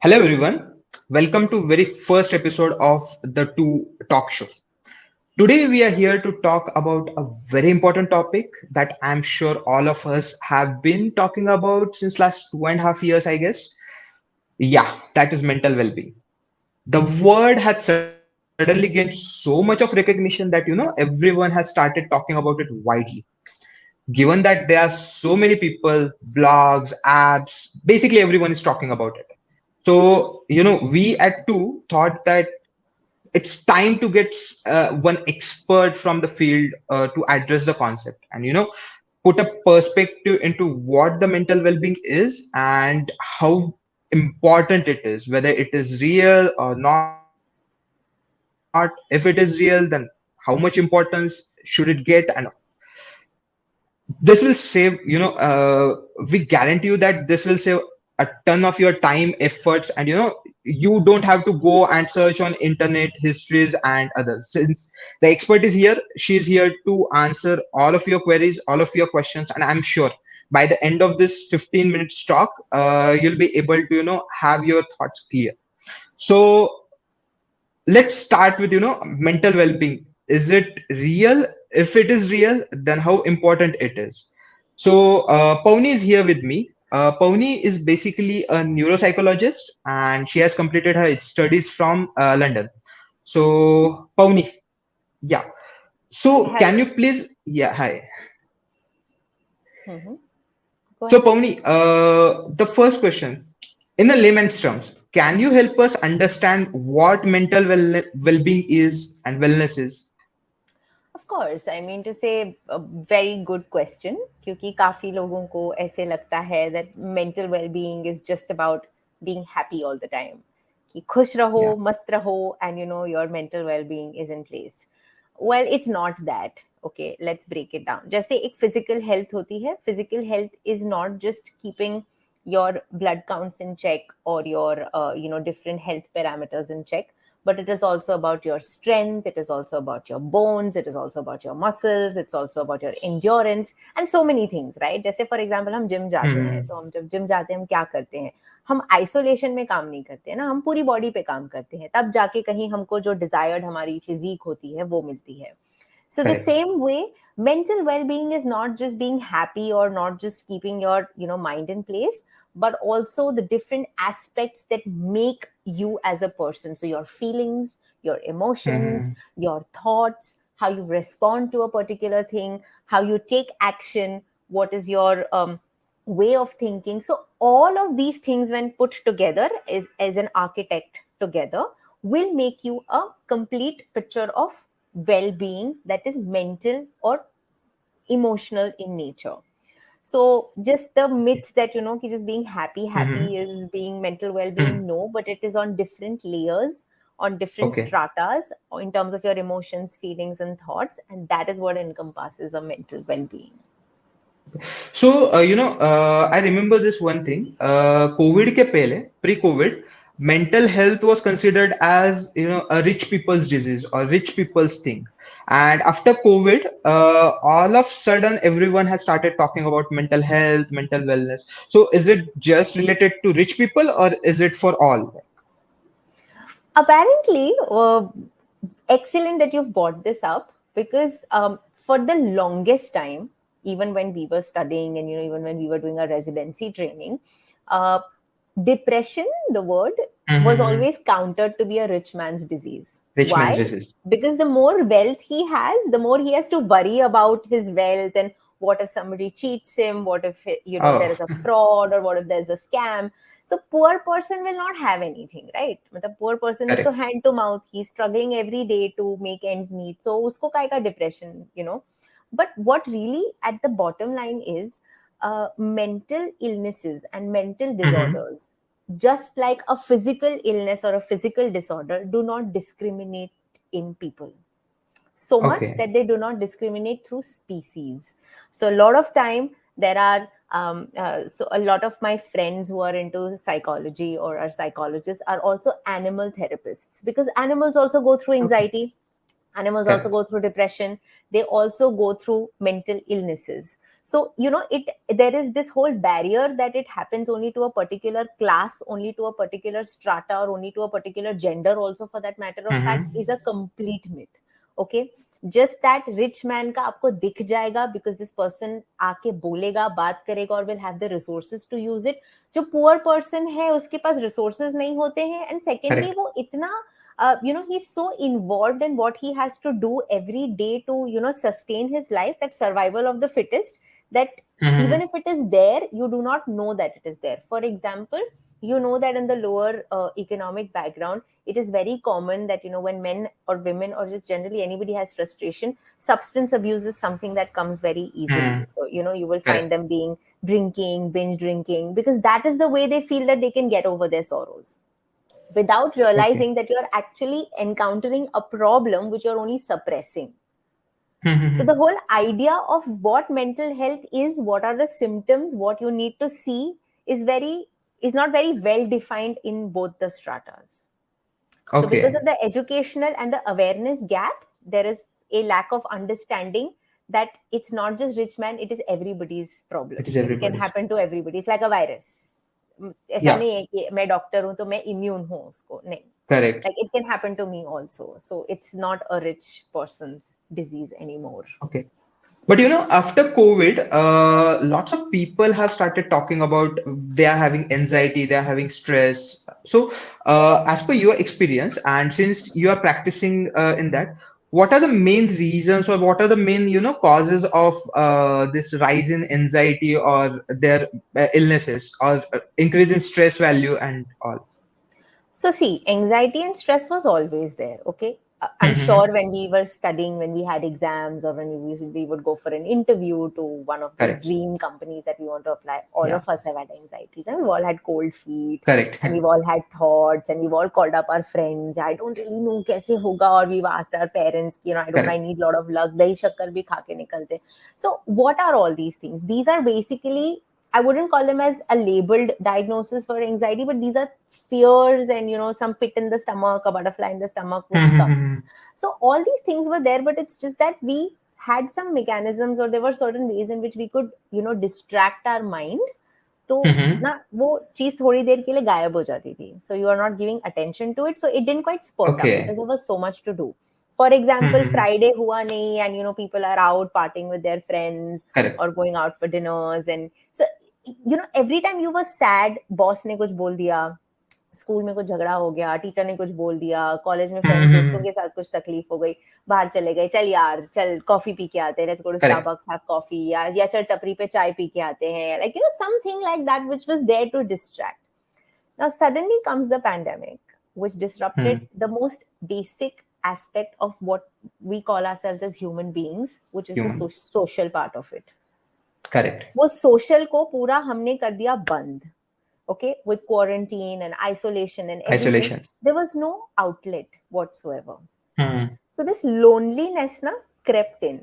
Hello everyone. Welcome to very first episode of the Two Talk Show. Today we are here to talk about a very important topic that I'm sure all of us have been talking about since last 2.5 years, I guess. Yeah, that is mental well-being. The word has suddenly gained so much of recognition that everyone has started talking about it widely. Given that there are so many people, blogs, apps, basically everyone is talking about it. So, we at Two thought that it's time to get one expert from the field to address the concept and, put a perspective into what the mental well-being is and how important it is, whether it is real or not. If it is real, then how much importance should it get? And this will save, we guarantee you that this will save a ton of your time, efforts, and you don't have to go and search on internet histories and others. Since the expert is here, she is here to answer all of your queries, all of your questions, and I'm sure by the end of this 15 minutes talk, you'll be able to have your thoughts clear. So let's start with mental well-being. Is it real? If it is real, then how important it is. So Pavni is here with me. Pavni is basically a neuropsychologist and she has completed her studies from London. So Pavni, yeah, so Hello. can you please, yeah, hi. hmm Go So ahead. Pavni, the first question, in a layman's terms, can you help us understand what mental well-being is and wellness is? Of course, I mean to say a very good question क्योंकि काफी लोगों को ऐसे लगता है that mental well-being is just about being happy all the time. कि खुश रहो, Yeah. मस्त रहो, and your mental well-being is in place. Well, it's not that. Okay, let's break it down. जैसे एक physical health होती है, physical health is not just keeping your blood counts in check or your different health parameters in check, but it is also about your strength, it is also about your bones, it is also about your muscles, it's also about your endurance and so many things, right? जैसे for example हम gym जाते हैं, Hmm. तो हम जब gym जाते हैं हम क्या करते हैं? हम आइसोलेशन में काम नहीं करते हैं ना, हम पूरी बॉडी पे काम करते हैं, तब जाके कहीं हमको जो डिजायर्ड हमारी फिजिक होती है वो मिलती है. So the Correct. same way, mental well-being is not just being happy or not just keeping your mind in place, but also the different aspects that make you as a person. So your feelings, your emotions, Hmm. your thoughts, how you respond to a particular thing, how you take action, what is your way of thinking. So all of these things when put together as an architect together will make you a complete picture of well-being that is mental or emotional in nature. So just the myth that ki just being happy Hmm. is being mental Hmm. well-being, no, but it is on different layers, on different Okay. stratas in terms of your emotions, feelings and thoughts, and that is what encompasses a mental well-being. So, I remember this one thing. COVID ke pehle, pre-COVID, mental health was considered as, a rich people's disease or rich people's thing. And after COVID, all of sudden, everyone has started talking about mental health, mental wellness. So, is it just related to rich people or is it for all? Apparently, excellent that you've brought this up because for the longest time, even when we were studying and even when we were doing our residency training, uh, depression, the word, was Hmm. always counted to be a rich man's disease. Rich man's Why? disease. Because the more wealth he has, the more he has to worry about his wealth and what if somebody cheats him, what if there Oh, is a fraud or what if there's a scam. So poor person will not have anything, right? The poor person is to correct. hand to mouth. He's struggling every day to make ends meet. So usko kai ka depression. But what really at the bottom line is mental illnesses and mental Hmm. disorders, just like a physical illness or a physical disorder, do not discriminate in people so much Okay. that they do not discriminate through species. So a lot of time there are so a lot of my friends who are into psychology or are psychologists are also animal therapists because animals also go through Okay. anxiety. Animals also Correct. go through depression. They also go through mental illnesses. So, there is this whole barrier that it happens only to a particular class, only to a particular strata, or only to a particular gender also, for that matter of fact, Mm-hmm. is a complete myth. Okay. Just that rich man का आपको दिख जाएगा because this person आके बोलेगा, बात करेगा और will have the resources to use it. जो poor person है उसके पास resources नहीं होते हैं, and secondly Correct. वो इतना he's so involved in what he has to do every day to sustain his life, that survival of the fittest, that even Mm-hmm. if it is there, you do not know that it is there. For example, you know that in the lower economic background, it is very common that when men or women or just generally anybody has frustration, substance abuse is something that comes very easily. Mm-hmm. So you will find Correct. them being drinking, binge drinking, because that is the way they feel that they can get over their sorrows, without Okay. realizing that you're actually encountering a problem which you're only suppressing. So Mm-hmm. the whole idea of what mental health is, what are the symptoms, what you need to see, is not very well defined in both the stratas. So because of Okay. the educational and the awareness gap, there is a lack of understanding that it's not just rich man, it is everybody's problem. It is It can everybody's. happen to everybody. It's like a virus. ऐसा Yeah. नहीं है कि मैं doctor हूं तो मैं immune हूं उसको, नहीं. Correct. Like it can happen to me also. So it's not a rich person's disease anymore. Okay. But after COVID, lots of people have started talking about they are having anxiety, they are having stress. So, as per your experience, and since you are practicing in that, what are the main reasons, or what are the main causes of this rise in anxiety, or their illnesses, or increase in stress value and all? So see, anxiety and stress was always there. Okay. I'm Mm-hmm. sure when we were studying, when we had exams, or when we would go for an interview to one of these Correct. dream companies that we want to apply, all Yeah. of us have had anxieties, and we've all had cold feet, Correct. and we've all had thoughts, and we've all called up our friends. I don't really know kaise hoga, or we've asked our parents, I Correct. need a lot of luck. Dahi shakkar bhi kha ke nikalte. So what are all these things? These are basically, I wouldn't call them as a labeled diagnosis for anxiety, but these are fears and some pit in the stomach, a butterfly in the stomach which comes. Mm-hmm. So all these things were there, but it's just that we had some mechanisms, or there were certain ways in which we could distract our mind. तो Mm-hmm. ना वो चीज थोड़ी देर के लिए गायब हो जाती थी. So you are not giving attention to it, so it didn't quite spurt up because Okay. there was so much to do. For example, Mm-hmm. Friday हुआ नहीं, and people are out partying with their friends Correct. or going out for dinners, and so every time you were sad, boss ने कुछ बोल दिया, school में कुछ झगड़ा हो गया, टीचर ने कुछ बोल दिया, कॉलेज में फ्रेंड दोस्तों Mm-hmm. के साथ कुछ तकलीफ हो गई, बाहर चले गए, चल यार चल कॉफी पी के आते हैं, let's go to Correct. Starbucks have coffee, या चल टपरी पे चाय पी के आते हैं, like something like that which was there to distract. Now suddenly comes the pandemic which disrupted the most basic aspect of what we call ourselves as human beings, which is the Human. social part of it. Correct. वो social को पूरा हमने कर दिया बंद. Okay, with quarantine and isolation and everything, Isolation. there was no outlet whatsoever. Hmm. So this loneliness crept in.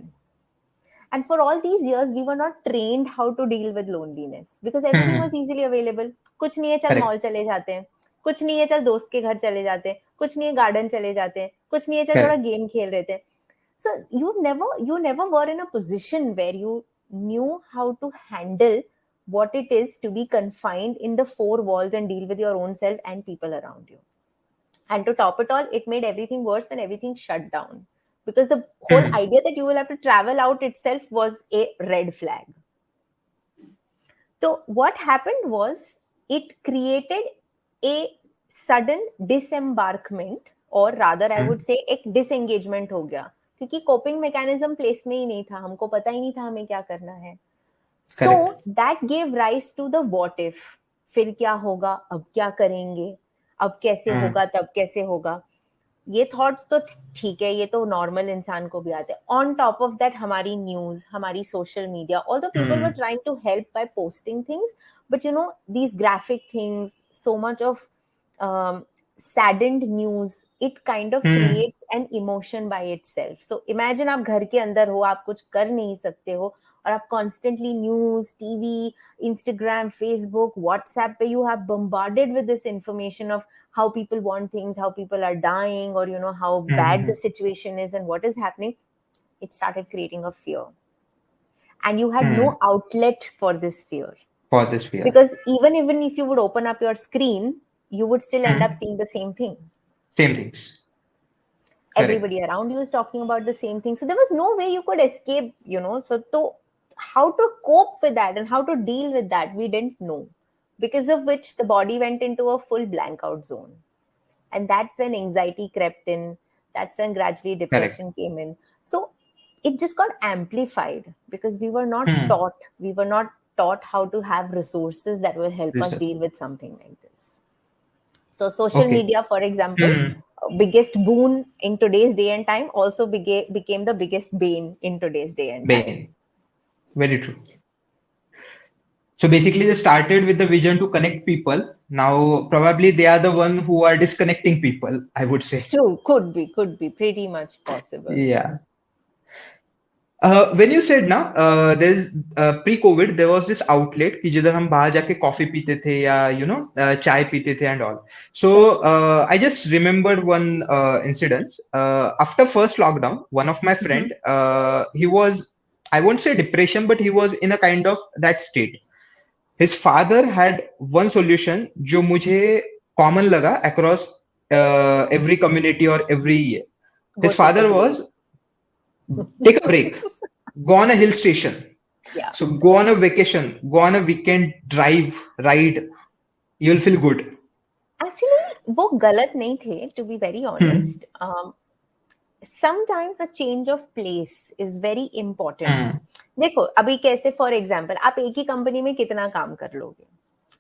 And for all these years, we were not trained how to deal with loneliness because everything was Hmm. easily available. कुछ नहीं है चल Correct. Mall चले जाते हैं, कुछ नहीं है चल दोस्त के घर चले जाते हैं, कुछ नहीं है गार्डन चले जाते हैं, कुछ नहीं है चल थोड़ा Correct. गेम खेल रहे थे. So you never were in a position where you knew how to handle what it is to be confined in the four walls and deal with your own self and people around you. And to top it all, it made everything worse when everything shut down. Because the whole Hmm. idea that you will have to travel out itself was a red flag. So what happened was it created a sudden disembarkment, or rather I would Hmm. say एक disengagement हो गया, क्योंकि coping mechanism place में ही नहीं था, हमको पता ही नहीं था हमें क्या करना है. So Correct. that gave rise to the what if. फिर क्या होगा, अब क्या करेंगे, अब कैसे Hmm. होगा, तब कैसे होगा. ये थॉट्स तो ठीक है, ये तो नॉर्मल इंसान को भी आते हैं. ऑन टॉप ऑफ दैट हमारी न्यूज, हमारी social media, although people were Hmm. Trying to help by posting things, but these graphic things, so much of saddened news, it kind of Hmm. creates an emotion by itself. So imagine आप घर के अंदर हो, आप कुछ कर नहीं सकते हो, और आप constantly news, TV, Instagram, Facebook, WhatsApp पे you have bombarded with this information of how people want things, how people are dying, or how bad Hmm. the situation is and what is happening. It started creating a fear. and you had Hmm. no outlet for this fear. For this fear. Because even if you would open up your screen, you would still end up Hmm. seeing the same thing. Same things. Correct. Everybody around you is talking about the same thing. So there was no way you could escape, So how to cope with that and how to deal with that, we didn't know. Because of which the body went into a full blank out zone. And that's when anxiety crept in. That's when gradually Correct. depression came in. So it just got amplified because we were not Hmm. taught. We were not taught how to have resources that will help us Research. deal with something like this. So social Okay. media, for example, Hmm. biggest boon in today's day and time also became the biggest bane in today's day and time. Bane. Very true. So basically, they started with the vision to connect people. Now, probably they are the one who are disconnecting people, I would say. True, could be pretty much possible. Yeah. When you said ना, there's pre-COVID there was this outlet कि जिधर हम बाहर जाके coffee पीते थे या चाय पीते थे and all. So I just remembered one incident. After first lockdown, one of my Mhm. friend, he was, I won't say depression, but he was in a kind of that state. His father had one solution जो मुझे common लगा across every community or every year. Go His take a father break. was take a break, go on a hill station. Yeah. So go on a vacation, go on a weekend drive, ride, you'll feel good. Actually, वो गलत नहीं थे, to be very Hmm. honest. Sometimes a change of place is very important. Hmm. देखो अभी कैसे, for example, आप एक ही company में कितना काम कर लोगे?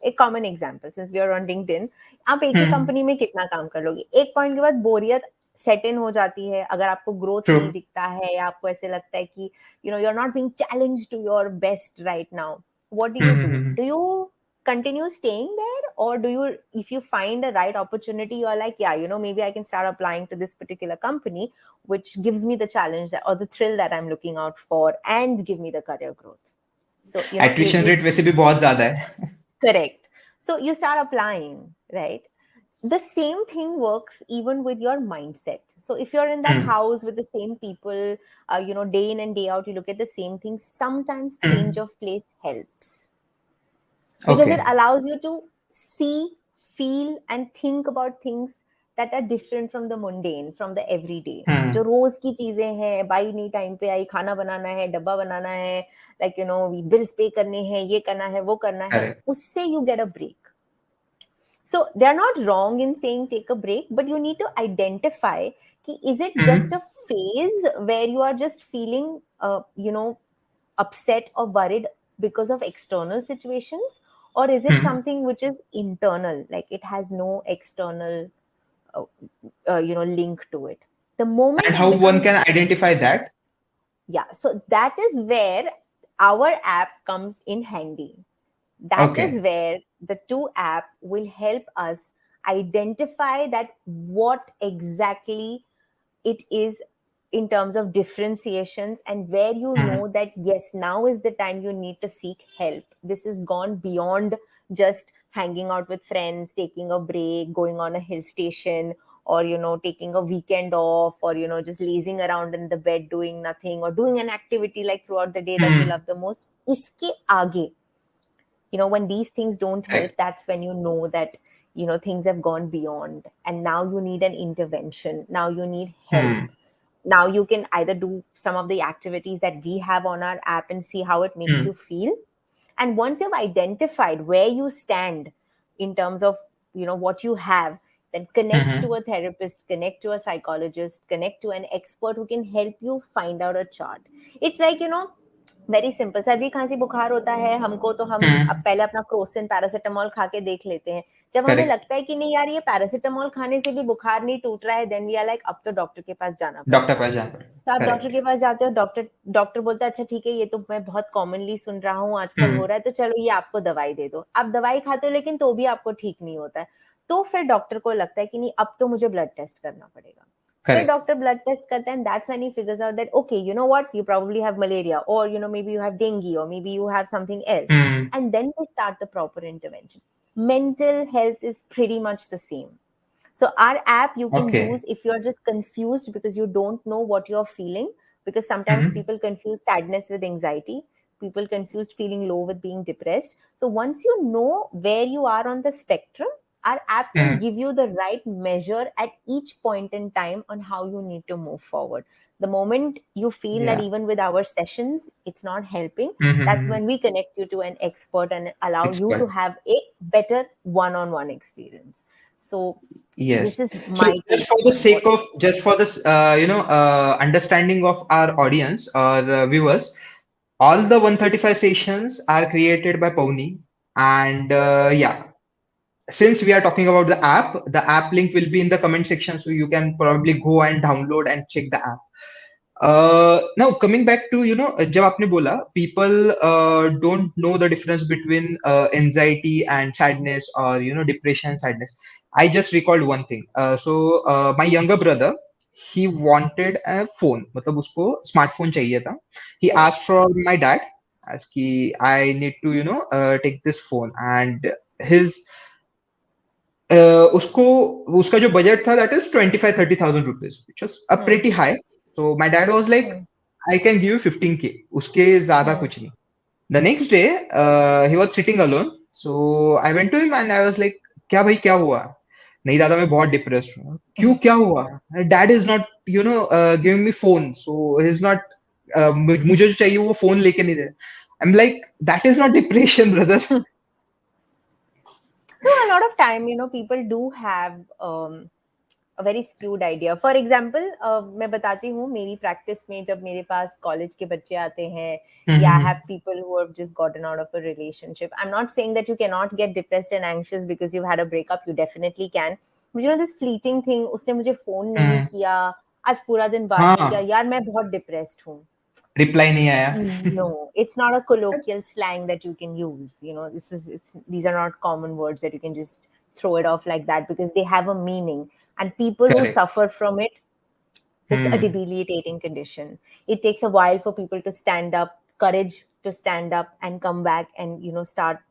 एक common example, since we are on LinkedIn, आप एक ही Hmm. कंपनी में कितना काम कर लोगे? एक पॉइंट के बाद बोरियत सेट इन हो जाती है, अगर आपको ग्रोथ नहीं True. दिखता है या आपको ऐसे लगता है कि you are not being challenged to your best right now, what Hmm. Do Hmm, hmm, do you continue staying there, or do you, if you find a right opportunity, you're like, yeah, maybe I can start applying to this particular company which gives me the challenge that, or the thrill that I'm looking out for, and give me the career growth. So Attrition you rate वैसे भी बहुत ज्यादा है. correct. So you start applying, right? The same thing works even with your mindset. So if you're in that Hmm. house with the same people, day in and day out, you look at the same thing, sometimes change Hmm. of place helps, because it Okay. allows you to see, feel, and think about things that are different from the mundane, from the everyday. जो Hmm. रोज की चीजें हैं, by नहीं time पे आई, खाना बनाना है, डब्बा बनाना है, लाइक बिल्स पे करने हैं, ये करना है, वो करना है, Correct. उससे you get a break. So they're not wrong in saying take a break, but you need to identify ki, is it just Hmm. a phase where you are just feeling upset or worried because of external situations, or is it Hmm. something which is internal, like it has no external uh, link to it? The moment And it how one becomes, can identify that? yeah, so that is where our app comes in handy. That is Okay. where the two app will help us identify that what exactly it is in terms of differentiations, and where Hmm. that yes, now is the time you need to seek help. This is gone beyond just hanging out with friends, taking a break, going on a hill station, or taking a weekend off, or just lazing around in the bed doing nothing, or doing an activity like throughout the day that you Hmm. love the most. Iske aage, when these things don't help, Correct. that's when that things have gone beyond, and now you need an intervention, now you need help. Hmm. Now you can either do some of the activities that we have on our app and see how it makes Hmm. you feel. And once you've identified where you stand in terms of what you have, then connect to Hmm. a therapist, connect to a psychologist, connect to an expert who can help you find out a chart. It's like very simple, सर्दी खांसी बुखार होता है हमको, तो हम अब Hmm. पहले अपना क्रोसिन पैरासिटामोल खा के देख लेते हैं. जब हमें Correct. लगता है कि नहीं यार ये पैरासिटामोल खाने से भी बुखार नहीं टूट रहा है, देन वी आर लाइक अब तो डॉक्टर के पास जाना डॉक्टर पड़ेगा. पास जाना पड़ेगा. तो आप डॉक्टर Correct. के पास जाते हो, डॉक्टर डॉक्टर बोलता है अच्छा ठीक है, ये तो मैं बहुत कॉमनली सुन रहा हूँ आजकल हो Hmm. रहा है, तो चलो ये आपको दवाई दे दो. आप दवाई खाते हो लेकिन तो भी आपको ठीक नहीं होता है. तो फिर डॉक्टर को लगता है कि नहीं अब तो मुझे ब्लड टेस्ट करना पड़ेगा. फिर Correct. डॉक्टर ब्लड टेस्ट करता है, and that's when he figures out that okay, you know what, you probably have malaria, or maybe you have dengue, or maybe you have something else. Hmm. And then they start the proper intervention. Mental health is pretty much the same. So our app you can Okay. use if you're just confused because you don't know what you're feeling, because sometimes Hmm. people confuse sadness with anxiety. people confused feeling low with being depressed. So once you know where you are on the spectrum, our app can Hmm. give you the right measure at each point in time on how you need to move forward. The moment you feel that Yeah. even with our sessions it's not helping, that's Mm-hmm. when we connect you to an expert and allow you to Expert. have a better one-on-one experience. So Yes. this is So my just take for the on what. sake of, just for this, understanding of our audience or viewers, all the 135 sessions are created by Pavni. And yeah, since we are talking about the app link will be in the comment section, so you can probably go and download and check the app. Now coming back to, जब आपने बोला people don't know the difference between anxiety and sadness, or depression and sadness. I just recalled one thing. My younger brother, he wanted a phone, मतलब उसको smartphone चाहिए था. He asked for my dad, as कि I need to take this phone, and his उसको उसका जो budget था, that is 25-30,000 rupees, which was a Hmm. pretty high. So my dad was like, Hmm. I can give you 15K, उसके ज्यादा Hmm. कुछ नहीं. The next day, he was sitting alone. So I went to him and I was like, क्या भाई क्या हुआ? नहीं दादा मैं बहुत डिप्रेस्ड हूँ. क्यों क्या हुआ? Dad is not giving me phone, so he's not मुझे जो चाहिए वो फोन लेके नहीं दे. I'm like, that is not depression, brother. No, a lot of time, people do have a very skewed idea. For example, मैं बताती हूँ मेरी practice में जब मेरे पास college के बच्चे आते हैं, या I Mm-hmm. have people who have just gotten out of a relationship. I'm not saying that you cannot get depressed and anxious because you've had a breakup. You definitely can. But this fleeting thing, उसने मुझे phone नहीं Mm. किया, आज पूरा दिन बात नहीं किया, हाँ, यार मैं बहुत depressed हूँ. रिप्लाई नहीं आया. No, it's not a colloquial slang that you can use. These are not common words that you can just throw it off like that, because they have a meaning. And people who Correct. suffer from it, it's a Hmm. debilitating condition. It takes a while for people to stand up, courage to stand up and come back and start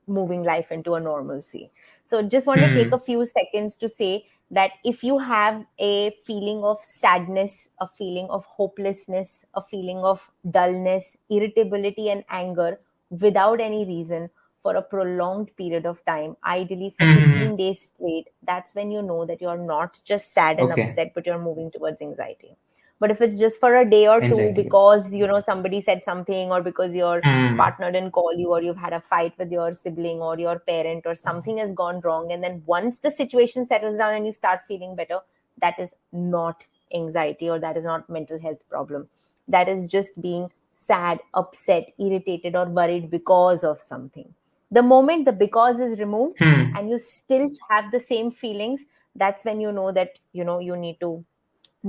moving life into a normalcy. So just want to take Hmm. a few seconds to say that if you have a feeling of sadness, a feeling of hopelessness, a feeling of dullness, irritability and anger without any reason for a prolonged period of time, ideally for Hmm. 15 days straight, that's when you know that you're not just sad and Okay. upset, but you're moving towards anxiety. But if it's just for a day or two Anxiety. because somebody said something, or because your Hmm. partner didn't call you, or you've had a fight with your sibling or your parent, or something has gone wrong, and then once the situation settles down and you start feeling better, that is not anxiety, or that is not mental health problem. That is just being sad, upset, irritated or worried because of something. The moment the because is removed Hmm. and you still have the same feelings, that's when you know that you need to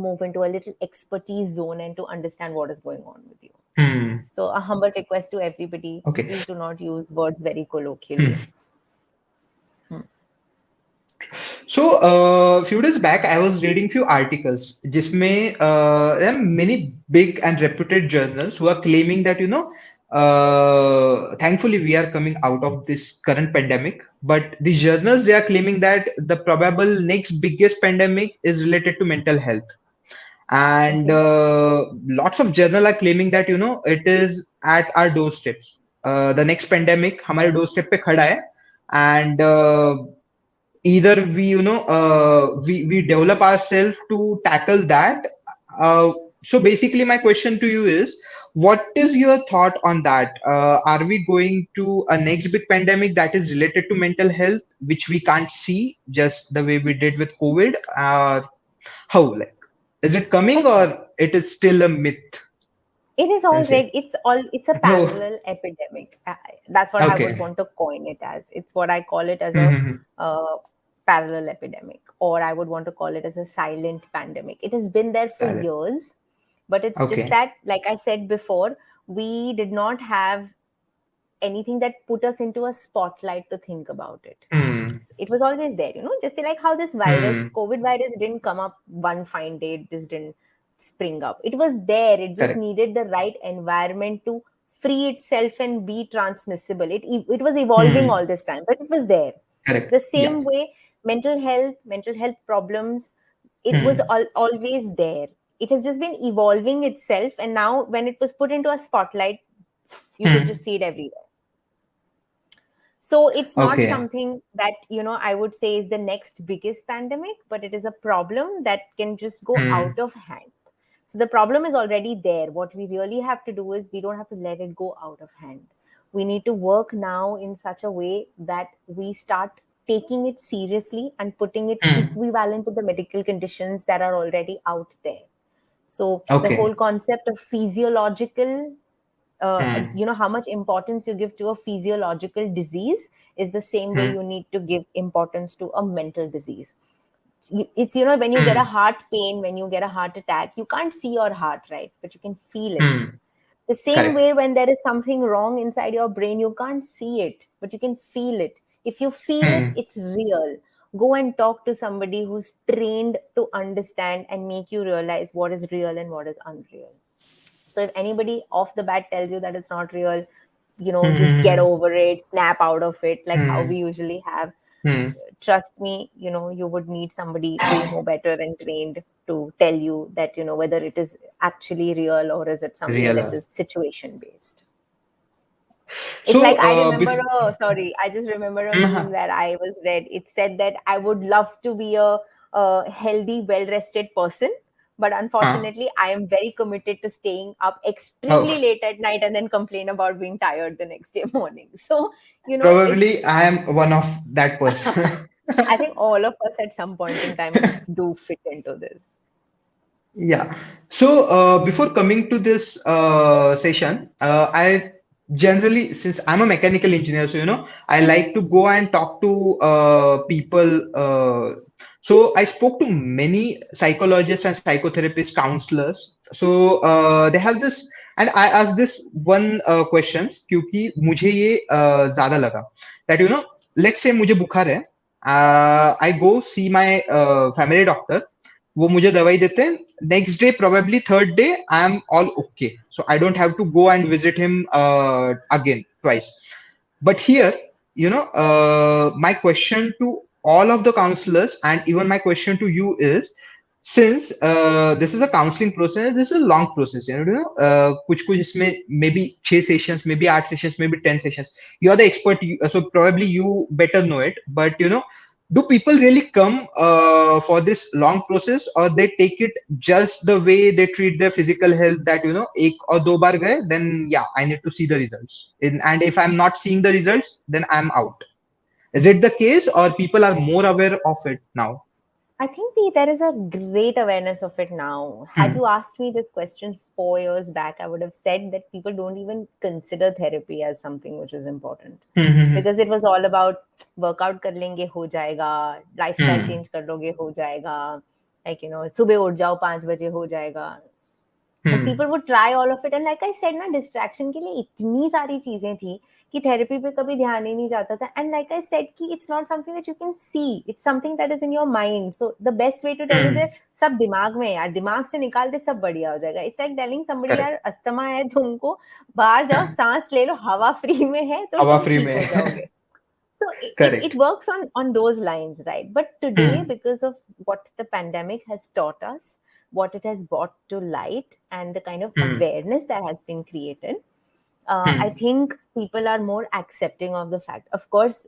move into a little expertise zone and to understand what is going on with you. Hmm. So, a humble request to everybody, Okay. please do not use words very Hmm. colloquially. Hmm. So, few days back, I was reading few articles. जिसमें there are many big and reputed journals who are claiming that thankfully we are coming out of this current pandemic. But the journals, they are claiming that the probable next biggest pandemic is related to mental health. And Okay. lots of journal are claiming that it is at our doorsteps. The next pandemic हमारे doorstep पे खड़ा है. And either we develop ourselves to tackle that. So basically my question to you is, what is your thought on that? Are we going to a next big pandemic that is related to mental health, which we can't see just the way we did with COVID? How, like, is it coming, Okay. or it is still a myth, It is can I say? already, it's a Oh, parallel epidemic. That's what I would okay. want to coin it as. It's what I call it as a Mm-hmm. uh, parallel epidemic, or I would want to call it as a silent pandemic. It has been there for Silent. years, but it's just Okay. that, like I said before, we did not have anything that put us into a spotlight to think about it. Hmm. It was always there, just like how this virus, Hmm. COVID virus, didn't come up one fine day, it just didn't spring up. It was there, it just Correct. needed the right environment to free itself and be transmissible. It was evolving Hmm. all this time, but it was there. Correct. The Yeah. same way, mental health problems, it was Hmm. always there. It has just been evolving itself, and now when it was put into a spotlight, You could Hmm. just see it everywhere. So it's not Okay. something that, I would say is the next biggest pandemic, but it is a problem that can just go Hmm. out of hand. So the problem is already there. What we really have to do is we don't have to let it go out of hand. We need to work now in such a way that we start taking it seriously and putting it Hmm. equivalent to the medical conditions that are already out there. So the Okay. whole concept of physiological, Hmm. how much importance you give to a physiological disease is the same way Hmm. you need to give importance to a mental disease. It's, when you get a Hmm. heart pain, when you get a heart attack, you can't see your heart, right? But you can feel it. Hmm. The same Correct. way, when there is something wrong inside your brain, you can't see it, but you can feel it. If you feel it, Hmm. it's real. Go and talk to somebody who's trained to understand and make you realize what is real and what is unreal. So if anybody off the bat tells you that it's not real, just get Hmm. over it, snap out of it, like how we Hmm. usually have. Hmm. Trust me, you would need somebody way more better and trained to tell you that, whether it is actually real or is it something that Real. is situation based. It's like, So, sorry, I just remember a meme Mhm. where I was read. It said that I would love to be a healthy, well rested person. But Huh. unfortunately, I am very committed to staying up extremely Oh, late at night and then complain about being tired the next day morning. So, probably it's, I am one of that person. I think all of us at some point in time do fit into this. Yeah. So before coming to this session, I generally, since I'm a mechanical engineer, so I like to go and talk to people. So I spoke to many psychologists and psychotherapists, counselors. So they have this, and I asked this one questions क्योंकि मुझे ये ज़्यादा लगा that let's say मुझे बुखार है, I go see my family doctor. वो मुझे दवाई देते हैं. Next day, probably third day, I am all okay, so I don't have to go and visit him again twice. But here, my question to all of the counselors and even my question to you is, since this is a counseling process, this is a long process, कुछ कुछ इसमें maybe 6 sessions, maybe 8 sessions, maybe 10 sessions. You are the expert, so probably you better know it. But do people really come for this long process, or they take it just the way they treat their physical health, that एक और दो बार गए, then yeah, I need to see the results, and if I'm not seeing the results, then I'm out? Is it the case, or people are more aware of it now? I think there is a great awareness of it now. Had Hmm. you asked me this question 4 years back, I would have said that people don't even consider therapy as something which is important, Hmm. Hmm. because it was all about workout kar lenge ho jayega, lifestyle Hmm. change kar loge ho jayega, like subah उठ जाओ 5 बजे हो जाएगा. And Hmm. people would try all of it, and like I said ना, distraction के लिए इतनी सारी चीजें थी कि therapy पे कभी ध्यान ही नहीं जाता था. And like I said कि it's not something that you can see, it's something that is in your mind. So the best way to tell is Hmm. that सब दिमाग में है यार, दिमाग से निकाल दे सब बढ़िया हो जाएगा. It's like telling somebody Correct. यार अस्थमा है तुमको, बाहर जाओ सांस ले लो, हवा फ्री में है तो हवा तुम फ्री ठीक में. हो जाओगे. So it Correct. works on those lines, right? But today, Hmm. because of what the pandemic has taught us, what it has brought to light, and the kind of Hmm. awareness that has been created, I Hmm. think people are more accepting of the fact. Of course,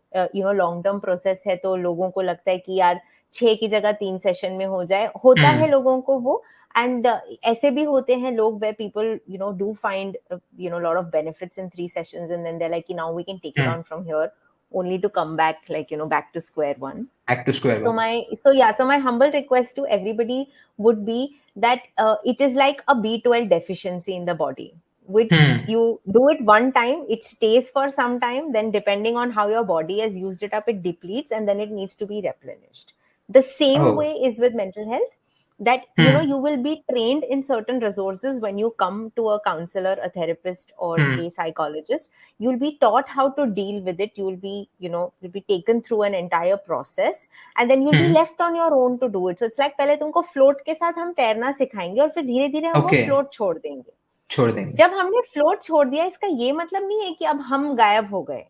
long term process है तो लोगों को लगता है कि यार 6 की जगह 3 सेशन में हो जाए, होता है Hmm. लोगों को वो. And ऐसे भी होते हैं लोग where people do find lot of benefits in 3 sessions, and then they're like, now we can take it Hmm. on from here, only to come back, like back to square one. Back to square So one. my humble request to everybody would be that it is like a B12 deficiency in the body, which Hmm. you do it one time, it stays for some time, then depending on how your body has used it up, it depletes, and then it needs to be replenished. The same Oh. way is with mental health, that Hmm. you will be trained in certain resources when you come to a counselor, a therapist, or Hmm. a psychologist. You'll be taught how to deal with it. You'll be taken through an entire process, and then you'll be Hmm. left on your own to do it. So it's like पहले तुमको float के साथ हम तैरना सिखाएंगे और फिर धीरे धीरे हम वो Okay. float छोड़ देंगे. छोड़ देंगे. जब हमने फ्लोट छोड़ दिया, इसका ये मतलब नहीं है कि अब हम गायब हो गए.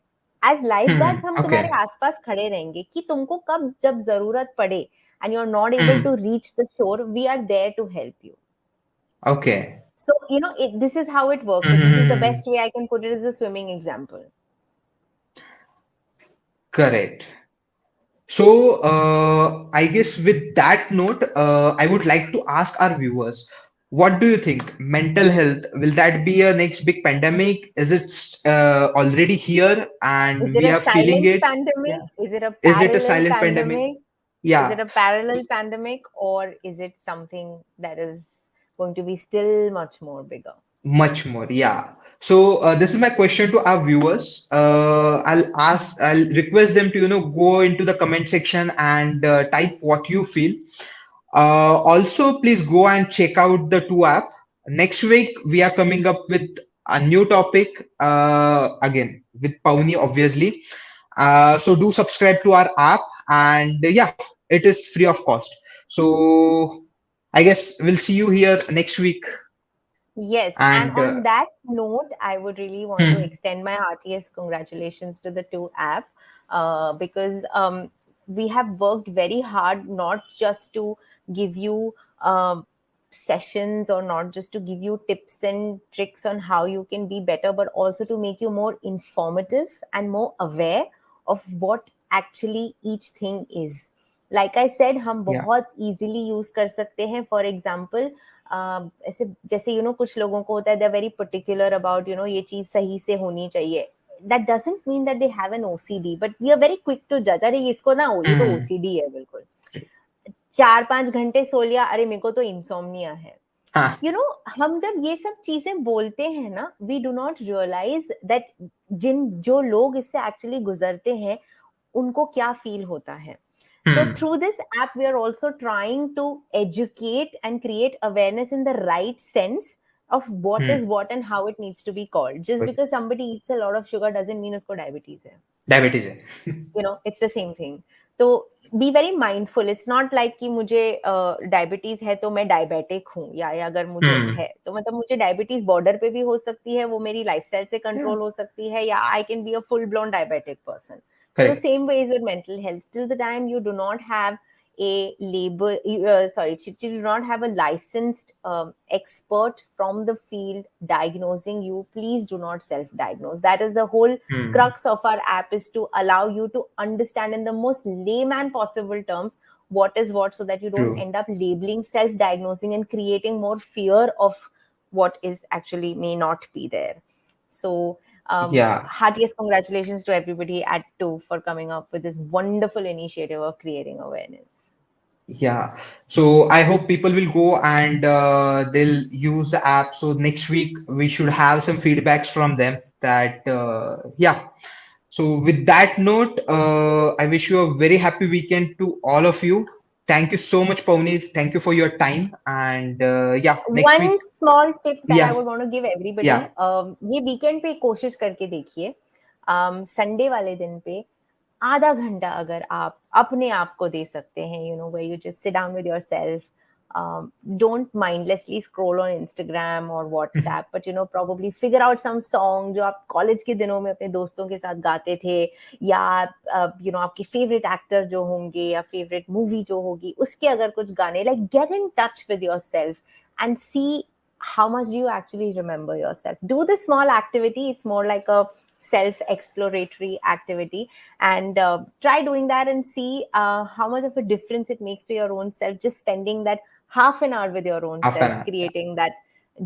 एज लाइफ गार्ड्स हम तुम्हारे Okay. आसपास खड़े रहेंगे कि तुमको कब जब जरूरत पड़े and you're not able to Hmm. reach the shore, we are there to help you. Okay. So, this is how it works. So, this is the Hmm. best way I can put it as a swimming example. Correct. So, I guess with that note, I would like to ask our viewers, what do you think? Mental health, will that be a next big pandemic? Is it already here Is and it we a are feeling silent it? pandemic? Yeah. Is it a Is it a parallel silent pandemic? pandemic? Is it Yeah, a parallel pandemic, or is it something that is going to be still much more bigger? much more. Yeah. So, this is my question to our viewers. I'll request them to, go into the comment section and type what you feel. Also, please go and check out the two app. Next week, we are coming up with a new topic again with Pavni, obviously. So do subscribe to our app, and yeah, it is free of cost. So I guess we'll see you here next week. Yes, and And on that note, I would really want to hmm, extend my heartiest congratulations to the two app, because we have worked very hard, not just to give you sessions, or not just to give you tips and tricks on how you can be better, but also to make you more informative and more aware of what actually each thing is. Like I said, हम yeah, बहुत easily use कर सकते हैं. For example, ऐसे जैसे कुछ लोगों को होता है, they are very particular about ये चीज सही से होनी चाहिए. That doesn't mean that they have an OCD, but we are very quick to जज. अरे इसको ना, ये तो hmm, ओसीडी है बिल्कुल. 4-5 घंटे सो लिया, अरे मेरे को तो इंसोम्निया है. ah, हम जब ये सब चीजें बोलते हैं ना, we do not realise that जो लोग इससे एक्चुअली गुजरते हैं, उनको क्या फील होता है. So hmm, through this app, we are also trying to educate and create awareness in the right sense of what hmm. is what and how it needs to be called. Just But because somebody eats a lot of sugar doesn't mean usko diabetes hai. diabetes है. It's the same thing. So be very mindful. It's not like कि मुझे diabetes है तो मैं diabetic हूँ, या अगर मुझे Hmm. है तो मतलब मुझे डायबिटीज बॉर्डर पे भी हो सकती है, वो मेरी लाइफस्टाइल से Yeah, कंट्रोल हो सकती है, या I can be a full blown diabetic person. So the correct. same way is with mental health. Till the time you do not have a label, sorry, you do not have a licensed expert from the field diagnosing you, please do not self-diagnose. That is the whole Hmm. crux of our app, is to allow you to understand in the most layman possible terms what is what, so that you don't True. end up labeling, self-diagnosing, and creating more fear of what is actually may not be there. So Yeah. heartiest congratulations to everybody at Two for coming up with this wonderful initiative of creating awareness. Yeah, so I hope people will go and they'll use the app. So next week we should have some feedbacks from them that yeah. So with that note, I wish you a very happy weekend to all of you. Thank you so much, Pavni. Thank you for your time. And yeah, next One week, small tip that I yeah, would want to give everybody, yeah, ये weekend पे कोशिश करके देखिए, Sunday वाले दिन पे आधा घंटा अगर आप अपने आप को दे सकते हैं, where you just sit down with yourself, don't mindlessly scroll on Instagram or WhatsApp, but probably figure out some song जो आप कॉलेज के दिनों में अपने दोस्तों के साथ गाते थे, या आपके फेवरेट एक्टर जो होंगे या फेवरेट मूवी जो होगी उसके अगर कुछ गाने, like get in touch with yourself and see how much do you actually remember yourself. Do the small activity. It's more like a self exploratory activity, and try doing that and see how much of a difference it makes to your own self, just spending that half an hour with your own half an self, hour. Yeah. creating that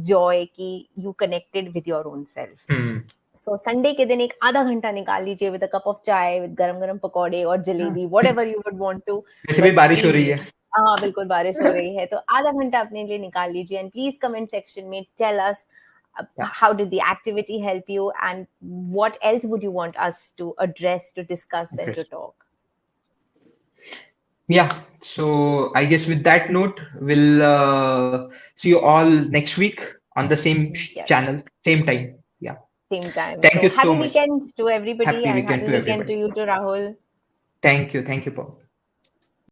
joy ki you connected with your own self. Hmm. So Sunday के दिन एक आधा घंटा निकाल लीजिए with a cup of chai, with गरम गरम पकौड़े और हाँ, jalebi, whatever you would want to. वैसे भी But बारिश हो please, रही है. हाँ बिल्कुल बारिश हो रही है, तो आधा घंटा अपने लिए निकाल लीजिए, and please comment section में tell us Yeah. how did the activity help you, and what else would you want us to address, to discuss, and to Interest. talk. Yeah, so I guess with that note, we'll see you all next week on the same Yes, channel, same time. Yeah. same time. Thank So you so happy much. weekend to everybody, Happy and weekend happy to weekend to everybody. you, to Rahul. Thank you. Thank you, Paul.